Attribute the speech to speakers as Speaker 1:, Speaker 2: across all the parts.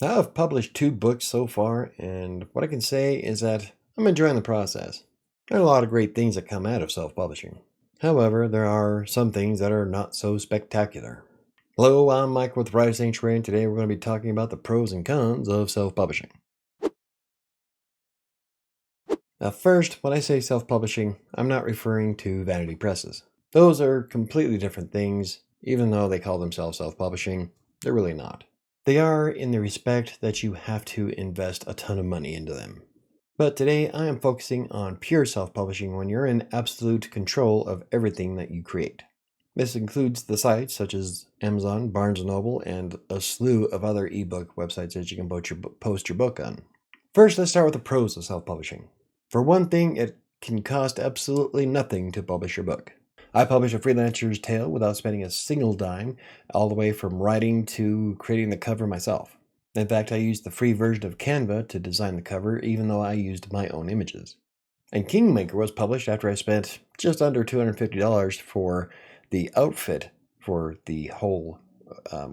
Speaker 1: Now, I've published 2 books so far, and what I can say is that I'm enjoying the process. There are a lot of great things that come out of self-publishing. However, there are some things that are not so spectacular. Hello, I'm Mike with WriterSanctuary, and today we're going to be talking about the pros and cons of self-publishing. Now, first, when I say self-publishing, I'm not referring to vanity presses. Those are completely different things. Even though they call themselves self-publishing, they're really not. They are in the respect that you have to invest a ton of money into them. But today I am focusing on pure self-publishing when you're in absolute control of everything that you create. This includes the sites such as Amazon, Barnes & Noble, and a slew of other ebook websites that you can post your book on. First, let's start with the pros of self-publishing. For one thing, it can cost absolutely nothing to publish your book. I published a Freelancer's tale without spending a single dime, all the way from writing to creating the cover myself. In fact, I used the free version of Canva to design the cover, even though I used my own images. And Kingmaker was published after I spent just under $250 for the outfit for the whole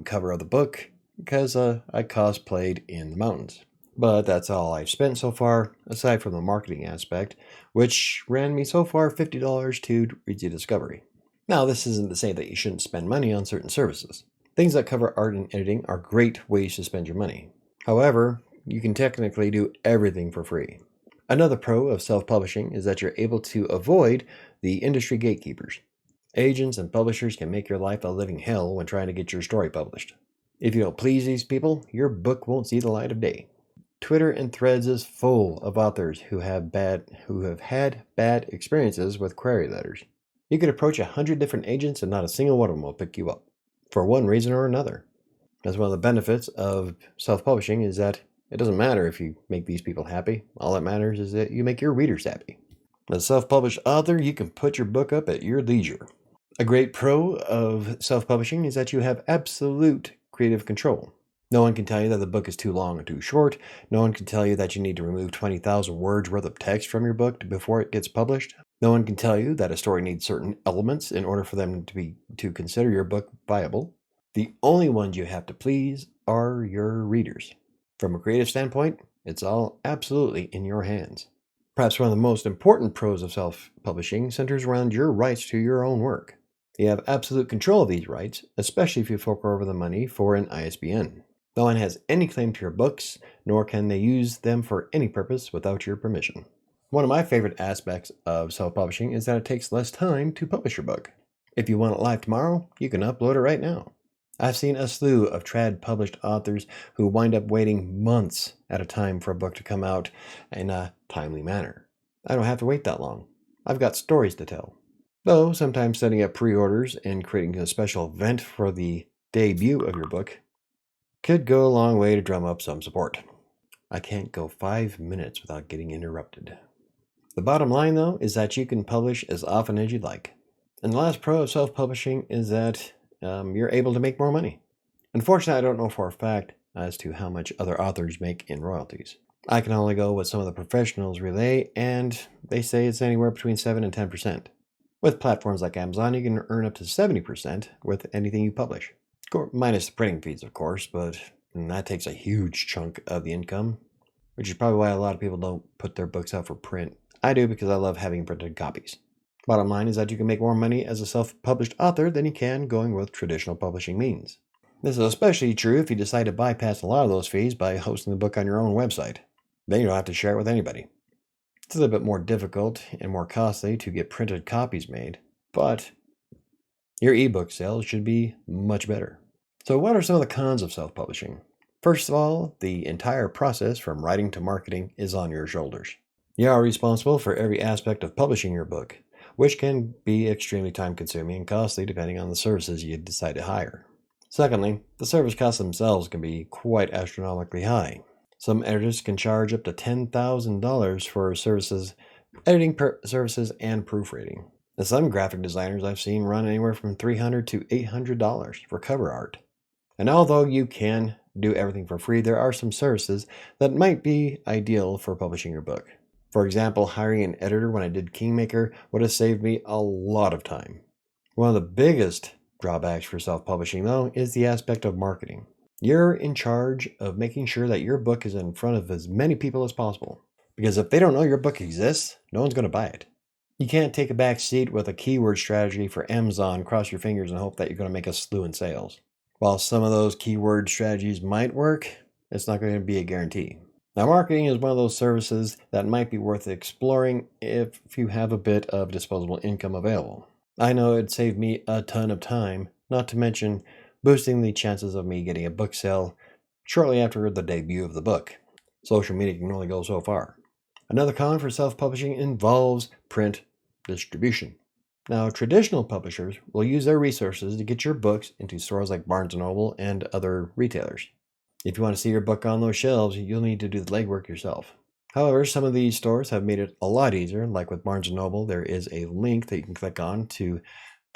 Speaker 1: cover of the book, because I cosplayed in the mountains. But that's all I've spent so far, aside from the marketing aspect, which ran me so far $50 to Easy Discovery. Now, this isn't to say that you shouldn't spend money on certain services. Things that cover art and editing are great ways to spend your money. However, you can technically do everything for free. Another pro of self-publishing is that you're able to avoid the industry gatekeepers. Agents and publishers can make your life a living hell when trying to get your story published. If you don't please these people, your book won't see the light of day. Twitter and Threads is full of authors who have had bad experiences with query letters. You could approach 100 different agents and not a single one of them will pick you up, for one reason or another. That's one of the benefits of self-publishing is that it doesn't matter if you make these people happy. All that matters is that you make your readers happy. As a self-published author, you can put your book up at your leisure. A great pro of self-publishing is that you have absolute creative control. No one can tell you that the book is too long or too short. No one can tell you that you need to remove 20,000 words worth of text from your book before it gets published. No one can tell you that a story needs certain elements in order for them to consider your book viable. The only ones you have to please are your readers. From a creative standpoint, it's all absolutely in your hands. Perhaps one of the most important pros of self-publishing centers around your rights to your own work. You have absolute control of these rights, especially if you fork over the money for an ISBN. No one has any claim to your books, nor can they use them for any purpose without your permission. One of my favorite aspects of self-publishing is that it takes less time to publish your book. If you want it live tomorrow, you can upload it right now. I've seen a slew of trad published authors who wind up waiting months at a time for a book to come out in a timely manner. I don't have to wait that long. I've got stories to tell. Though sometimes setting up pre-orders and creating a special event for the debut of your book could go a long way to drum up some support. I can't go 5 minutes without getting interrupted. The bottom line, though, is that you can publish as often as you'd like. And the last pro of self-publishing is that you're able to make more money. Unfortunately, I don't know for a fact as to how much other authors make in royalties. I can only go what some of the professionals relay, and they say it's anywhere between 7 and 10%. With platforms like Amazon, you can earn up to 70% with anything you publish. Minus the printing fees, of course, but that takes a huge chunk of the income, which is probably why a lot of people don't put their books out for print. I do because I love having printed copies. Bottom line is that you can make more money as a self-published author than you can going with traditional publishing means. This is especially true if you decide to bypass a lot of those fees by hosting the book on your own website. Then you don't have to share it with anybody. It's a little bit more difficult and more costly to get printed copies made, but your ebook sales should be much better. So what are some of the cons of self-publishing? First of all, the entire process from writing to marketing is on your shoulders. You are responsible for every aspect of publishing your book, which can be extremely time-consuming and costly depending on the services you decide to hire. Secondly, the service costs themselves can be quite astronomically high. Some editors can charge up to $10,000 for editing services and proofreading. And some graphic designers I've seen run anywhere from $300 to $800 for cover art. And although you can do everything for free, there are some services that might be ideal for publishing your book. For example, hiring an editor when I did Kingmaker would have saved me a lot of time. One of the biggest drawbacks for self-publishing, though, is the aspect of marketing. You're in charge of making sure that your book is in front of as many people as possible. Because if they don't know your book exists, no one's going to buy it. You can't take a back seat with a keyword strategy for Amazon, cross your fingers, and hope that you're going to make a slew in sales. While some of those keyword strategies might work, it's not going to be a guarantee. Now, marketing is one of those services that might be worth exploring if you have a bit of disposable income available. I know it'd save me a ton of time, not to mention boosting the chances of me getting a book sale shortly after the debut of the book. Social media can only go so far. Another con for self-publishing involves print distribution. Now, traditional publishers will use their resources to get your books into stores like Barnes & Noble and other retailers. If you want to see your book on those shelves, you'll need to do the legwork yourself. However, some of these stores have made it a lot easier. Like with Barnes & Noble, there is a link that you can click on to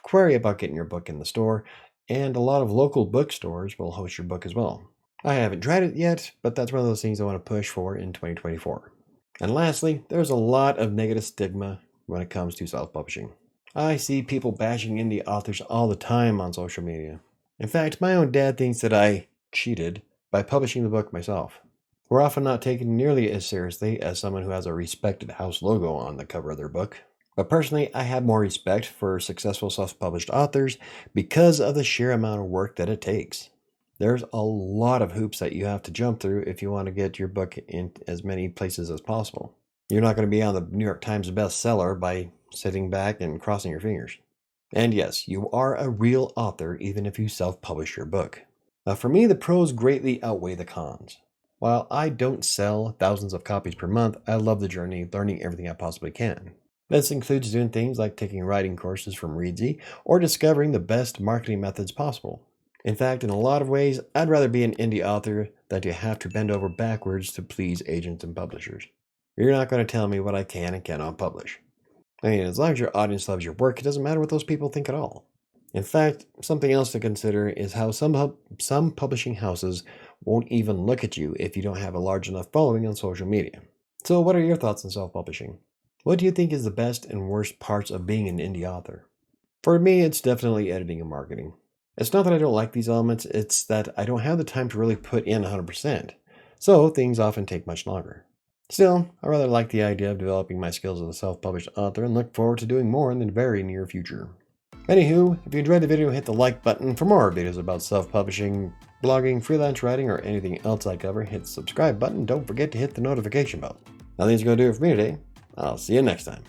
Speaker 1: query about getting your book in the store, and a lot of local bookstores will host your book as well. I haven't tried it yet, but that's one of those things I want to push for in 2024. And lastly, there's a lot of negative stigma when it comes to self-publishing. I see people bashing indie authors all the time on social media. In fact, my own dad thinks that I cheated by publishing the book myself. We're often not taken nearly as seriously as someone who has a respected house logo on the cover of their book. But personally, I have more respect for successful self-published authors because of the sheer amount of work that it takes. There's a lot of hoops that you have to jump through if you want to get your book in as many places as possible. You're not going to be on the New York Times bestseller by sitting back and crossing your fingers. And yes, you are a real author even if you self-publish your book. For me, the pros greatly outweigh the cons. While I don't sell thousands of copies per month, I love the journey, learning everything I possibly can. This includes doing things like taking writing courses from Reedsy or discovering the best marketing methods possible. In fact, in a lot of ways, I'd rather be an indie author than to have to bend over backwards to please agents and publishers. You're not going to tell me what I can and cannot publish. I mean, as long as your audience loves your work, it doesn't matter what those people think at all. In fact, something else to consider is how some publishing houses won't even look at you if you don't have a large enough following on social media. So what are your thoughts on self-publishing? What do you think is the best and worst parts of being an indie author? For me, it's definitely editing and marketing. It's not that I don't like these elements, it's that I don't have the time to really put in 100%. So things often take much longer. Still, I rather like the idea of developing my skills as a self-published author and look forward to doing more in the very near future. Anywho, if you enjoyed the video, hit the like button. For more videos about self-publishing, blogging, freelance writing, or anything else I cover, hit the subscribe button. Don't forget to hit the notification bell. Nothing's going to do it for me today. I'll see you next time.